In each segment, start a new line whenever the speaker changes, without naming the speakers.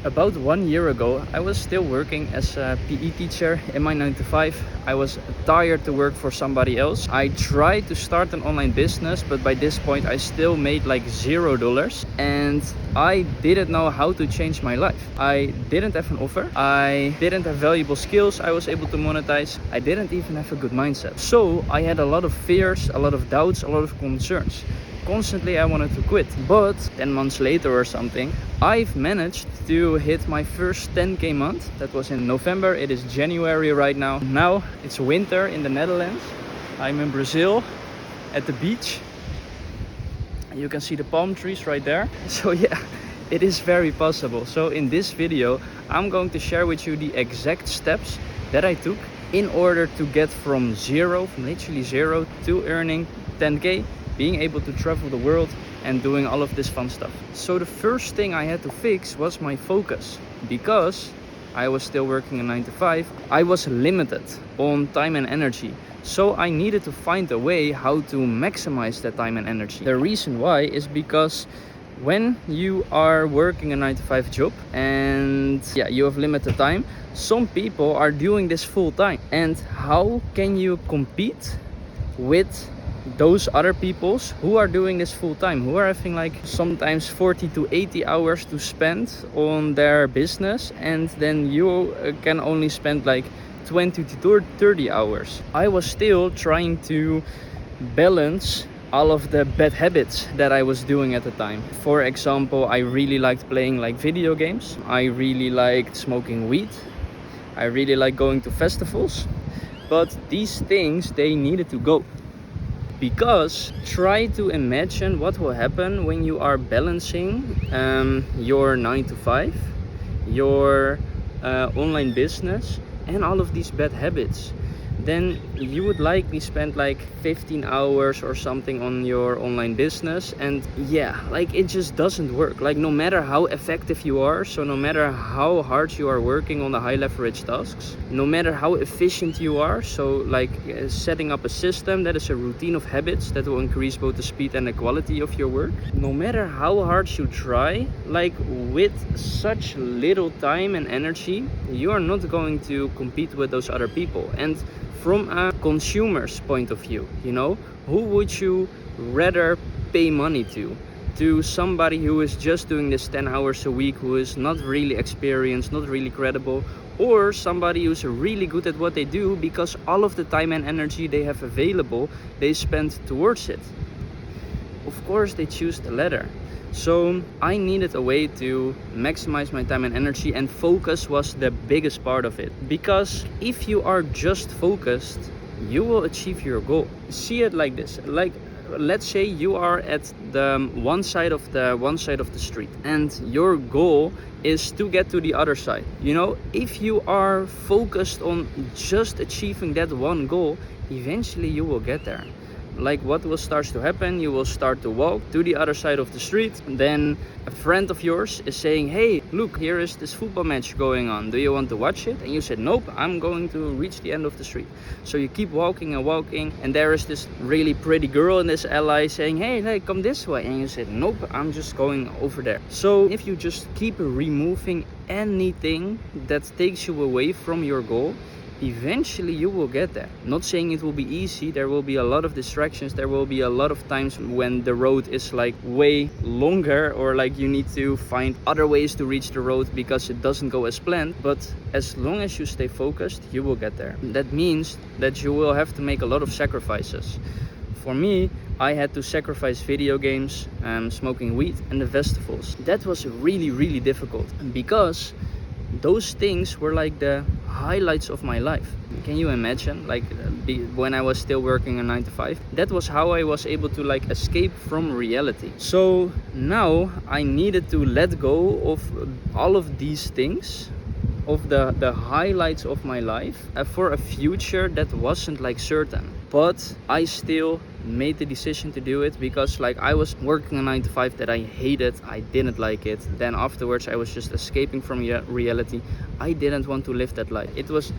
About 1 year ago, I was still working as a PE teacher in my 9 to 5. I was tired to work for somebody else. I tried to start an online business, but by this point I still made like $0 and I didn't know how to change my life. I didn't have an offer. I didn't have valuable skills I was able to monetize. I didn't even have a good mindset. So I had a lot of fears, a lot of doubts, a lot of concerns. Constantly I wanted to quit, but 10 months later or something, I've managed to hit my first 10k month. That was in November. It is January right now. Now it's winter in the Netherlands. I'm in Brazil at the beach. You can see the palm trees right there. So yeah, it is very possible. So in this video, I'm going to share with you the exact steps that I took in order to get from literally zero to earning 10k, being able to travel the world and doing all of this fun stuff. So the first thing I had to fix was my focus, because I was still working a 9 to 5. I was limited on time and energy. So I needed to find a way how to maximize that time and energy. The reason why is because when you are working a 9 to 5 job and you have limited time, some people are doing this full time. And how can you compete with those other peoples who are doing this full time, who are having like sometimes 40 to 80 hours to spend on their business, and then you can only spend like 20 to 30 hours. I was still trying to balance all of the bad habits that I was doing at the time. For example, I really liked playing like video games. I really liked smoking weed. I really like going to festivals. But these things, they needed to go. Because try to imagine what will happen when you are balancing your 9 to 5, your online business, and all of these bad habits. Then you would likely spend like 15 hours or something on your online business, and like it just doesn't work. Like no matter how effective you are, so no matter how hard you are working on the high leverage tasks, no matter how efficient you are, so like setting up a system that is a routine of habits that will increase both the speed and the quality of your work, no matter how hard you try, like with such little time and energy, you are not going to compete with those other people. And from a consumer's point of view, who would you rather pay money to? To somebody who is just doing this 10 hours a week, who is not really experienced, not really credible, or somebody who's really good at what they do because all of the time and energy they have available, they spend towards it? Of course, they choose the latter. So I needed a way to maximize my time and energy, and focus was the biggest part of it. Because if you are just focused, you will achieve your goal. See it like this. Like let's say you are at the one side of the street and your goal is to get to the other side. If you are focused on just achieving that one goal, eventually you will get there. Like what will start to happen, you will start to walk to the other side of the street. Then a friend of yours is saying, hey, look, here is this football match going on. Do you want to watch it? And you said, nope, I'm going to reach the end of the street. So you keep walking and walking, and there is this really pretty girl in this alley saying, hey, come this way. And you said, nope, I'm just going over there. So if you just keep removing anything that takes you away from your goal, eventually you will get there. Not saying it will be easy. There will be a lot of distractions. There will be a lot of times when the road is like way longer, or like you need to find other ways to reach the road because it doesn't go as planned. But as long as you stay focused, you will get there. That means that you will have to make a lot of sacrifices. For me, I had to sacrifice video games, smoking weed, and the festivals. That was really, really difficult because those things were like the highlights of my life. Can you imagine, like when I was still working a 9 to 5? That was how I was able to like escape from reality. So now I needed to let go of all of these things, of the highlights of my life, for a future that wasn't like certain. But I still made the decision to do it because like I was working a 9 to 5 that I hated. I didn't like it. Then afterwards I was just escaping from reality. I didn't want to live that life. It was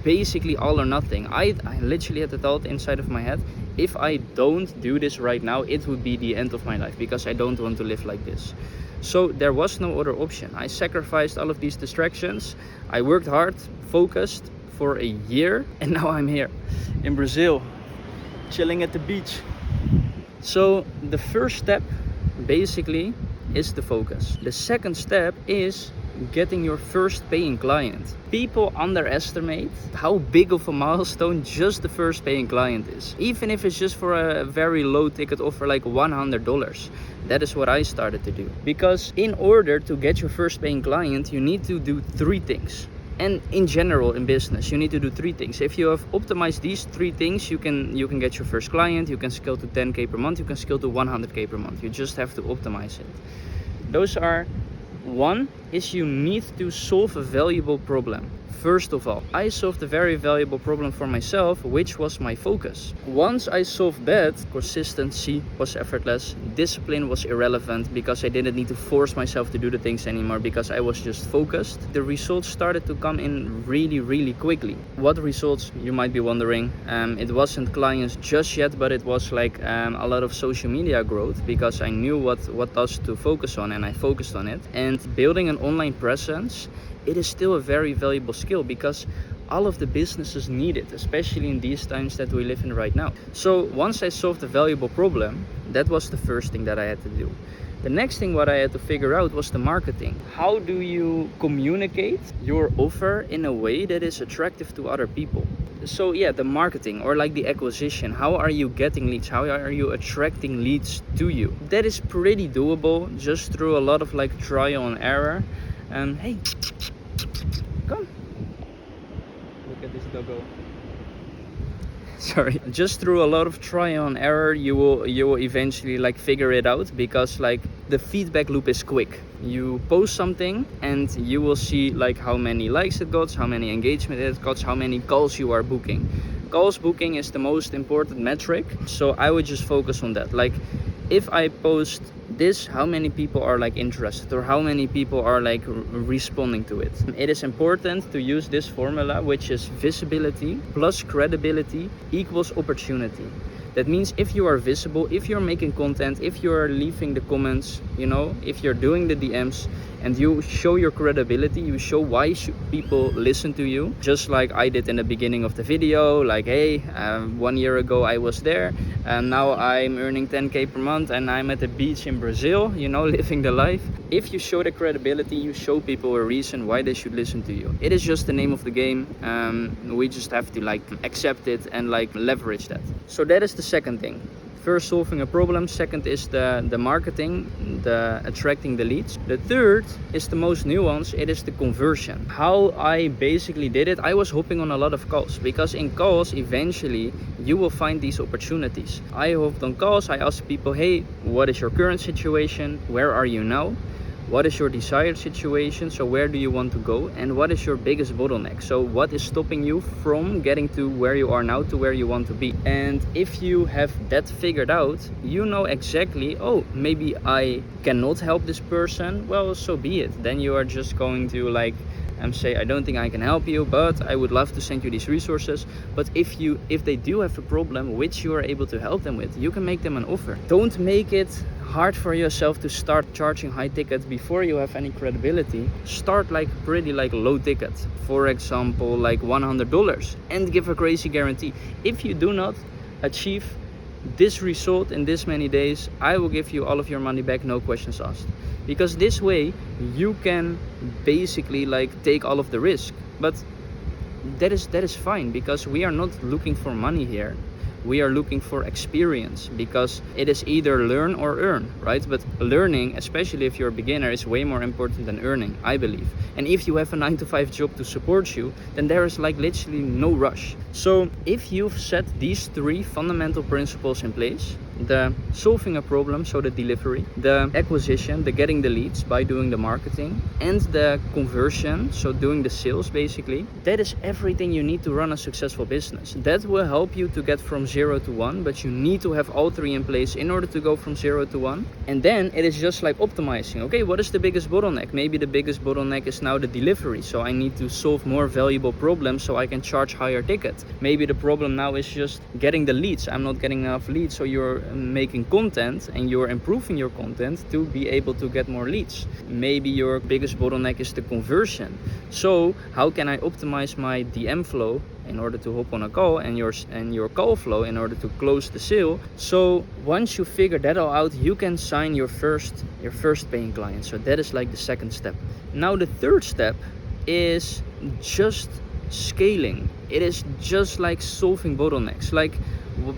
basically all or nothing. I literally had the thought inside of my head, if I don't do this right now, it would be the end of my life, because I don't want to live like this. So there was no other option. I sacrificed all of these distractions. I worked hard, focused for a year, and now I'm here in Brazil, chilling at the beach. So the first step basically is the focus. The second step is getting your first paying client. People underestimate how big of a milestone just the first paying client is. Even if it's just for a very low ticket offer like $100. That is what I started to do. Because in order to get your first paying client, you need to do 3 things. And in general in business, you need to do 3 things. If you have optimized these 3 things, you can get your first client, you can scale to 10K per month, you can scale to 100K per month. You just have to optimize it. Those are: 1 is you need to solve a valuable problem. First of all, I solved a very valuable problem for myself, which was my focus. Once I solved that, consistency was effortless, discipline was irrelevant because I didn't need to force myself to do the things anymore because I was just focused. The results started to come in really quickly. What results, you might be wondering? It wasn't clients just yet, but it was like a lot of social media growth because I knew what else to focus on and I focused on it. And building an online presence, it is still a very valuable skill because all of the businesses need it, especially in these times that we live in right now. So once I solved a valuable problem, that was the first thing that I had to do. The next thing what I had to figure out was the marketing. How do you communicate your offer in a way that is attractive to other people? So yeah, the marketing or like the acquisition. How are you getting leads? How are you attracting leads to you? That is pretty doable just through a lot of like trial and error. Hey, come. Look at this doggo. Sorry. Just through a lot of trial and error, you will eventually like figure it out because like the feedback loop is quick. You post something and you will see like how many likes it got, how many engagement it got, how many calls you are booking. Calls booking is the most important metric. So I would just focus on that. Like if I post this, how many people are like interested or how many people are like responding to it. It is important to use this formula, which is visibility plus credibility equals opportunity. That means if you are visible, if you're making content, if you're leaving the comments, you know, if you're doing the DMs and you show your credibility, you show why should people listen to you. Just like I did in the beginning of the video, like, hey, 1 year ago I was there and now I'm earning 10K per month and I'm at the beach in Brazil, you know, living the life. If you show the credibility, you show people a reason why they should listen to you. It is just the name of the game. We just have to like accept it and like leverage that. So that is the second thing. First, solving a problem. Second is the marketing, the attracting the leads. The third is the most nuanced. It is the conversion. How I basically did it, I was hopping on a lot of calls because in calls, eventually you will find these opportunities. I hopped on calls. I asked people, hey, what is your current situation? Where are you now? What is your desired situation? So where do you want to go? And what is your biggest bottleneck? So what is stopping you from getting to where you are now to where you want to be? And if you have that figured out, you know exactly, oh, maybe I cannot help this person. Well, so be it. Then you are just going to like say, I don't think I can help you, but I would love to send you these resources. But if they do have a problem which you are able to help them with, you can make them an offer. Don't make it hard for yourself to start charging high tickets before you have any credibility. Start like pretty like low ticket, for example like $100, and give a crazy guarantee. If you do not achieve this result in this many days, I will give you all of your money back, no questions asked. Because this way you can basically like take all of the risk. But that is fine because we are not looking for money here. We are looking for experience because it is either learn or earn, right? But learning, especially if you're a beginner, is way more important than earning, I believe. And if you have a 9-to-5 job to support you, then there is like literally no rush. So if you've set these 3 fundamental principles in place, the solving a problem, so the delivery, the acquisition, the getting the leads by doing the marketing, and the conversion, so doing the sales basically, that is everything you need to run a successful business. That will help you to get from 0 to 1, but you need to have all 3 in place in order to go from 0 to 1. And then it is just like optimizing. Okay, what is the biggest bottleneck? Maybe the biggest bottleneck is now the delivery, so I need to solve more valuable problems so I can charge higher ticket. Maybe the problem now is just getting the leads. I'm not getting enough leads, so you're making content and you're improving your content to be able to get more leads. Maybe your biggest bottleneck is the conversion. So how can I optimize my DM flow in order to hop on a call and your call flow in order to close the sale? So once you figure that all out, you can sign your first paying client. So that is like the second step. Now the third step is just scaling. It is just like solving bottlenecks. Like,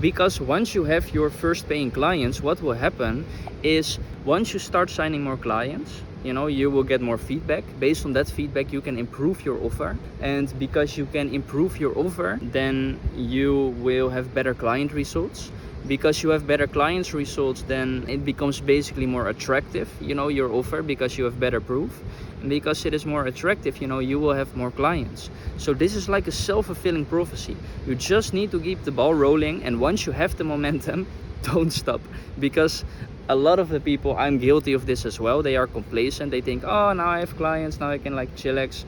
because once you have your first paying clients, what will happen is once you start signing more clients, you will get more feedback. Based on that feedback, you can improve your offer. And because you can improve your offer, then you will have better client results. Because you have better clients results, then it becomes basically more attractive, your offer, because you have better proof. And because it is more attractive, you will have more clients. So this is like a self-fulfilling prophecy. You just need to keep the ball rolling, and once you have the momentum, don't stop. Because a lot of the people, I'm guilty of this as well, they are complacent. They think, oh, now I have clients, now I can like chillax.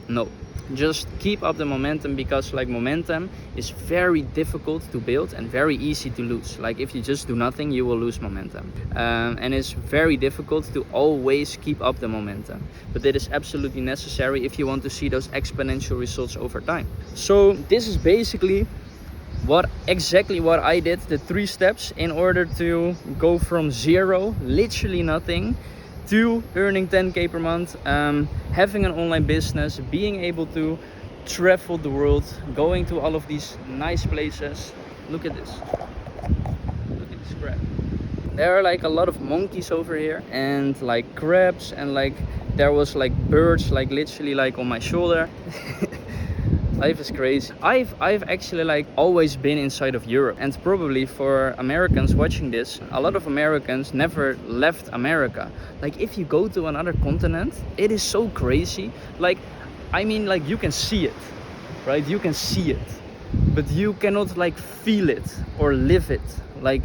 No. Just keep up the momentum, because like momentum is very difficult to build and very easy to lose. Like if you just do nothing, you will lose momentum. And it's very difficult to always keep up the momentum. But it is absolutely necessary if you want to see those exponential results over time. So this is basically exactly what I did, the 3 steps in order to go from zero, literally nothing, to earning 10k per month, having an online business, being able to travel the world, going to all of these nice places. Look at this. Look at this crab. There are like a lot of monkeys over here, and like crabs, and like there was like birds like literally like on my shoulder. Life is crazy. I've actually like always been inside of Europe, and probably for Americans watching this, a lot of Americans never left America. Like if you go to another continent, it is so crazy. Like, I mean, like you can see it, right? You can see it, but you cannot like feel it or live it, like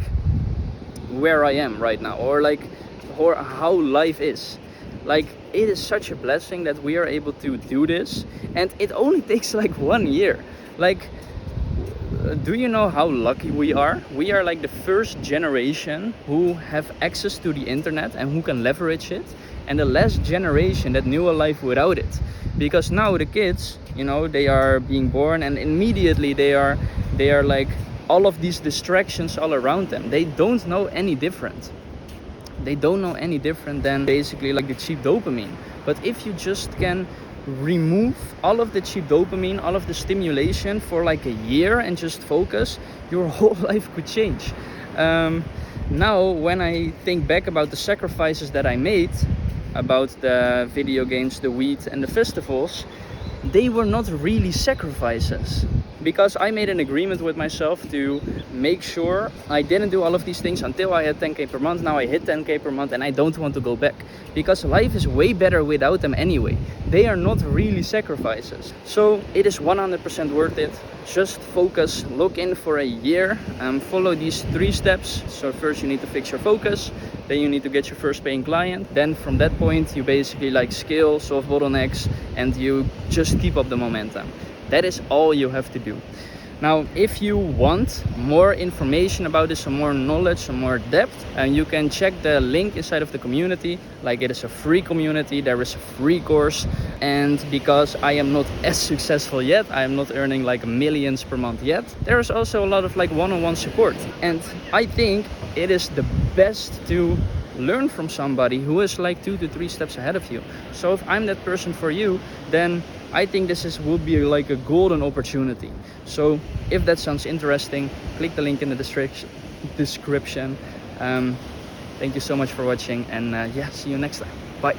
where I am right now, or like how life is. Like, it is such a blessing that we are able to do this, and it only takes like 1 year. Like, do you know how lucky we are? We are like the first generation who have access to the internet and who can leverage it, and the last generation that knew a life without it. Because now the kids, they are being born, and immediately they are like all of these distractions all around them. They don't know any different. They don't know any different than basically like the cheap dopamine. But if you just can remove all of the cheap dopamine, all of the stimulation for like a year and just focus, your whole life could change. Now, when I think back about the sacrifices that I made, about the video games, the weed and the festivals, they were not really sacrifices. Because I made an agreement with myself to make sure I didn't do all of these things until I had 10k per month. Now I hit 10k per month and I don't want to go back. Because life is way better without them anyway. They are not really sacrifices. So it is 100% worth it. Just focus, look in for a year, follow these 3 steps. So first you need to fix your focus. Then you need to get your first paying client. Then from that point you basically like scale, solve bottlenecks, and you just keep up the momentum. That is all you have to do. Now, if you want more information about this, some more knowledge, some more depth, and you can check the link inside of the community. Like, it is a free community, there is a free course. And because I am not as successful yet, I am not earning like millions per month yet, there is also a lot of like one-on-one support. And I think it is the best to learn from somebody who is like 2 to 3 steps ahead of you. So if I'm that person for you, then I think would be like a golden opportunity. So if that sounds interesting, click the link in the description. Thank you so much for watching, and see you next time. Bye.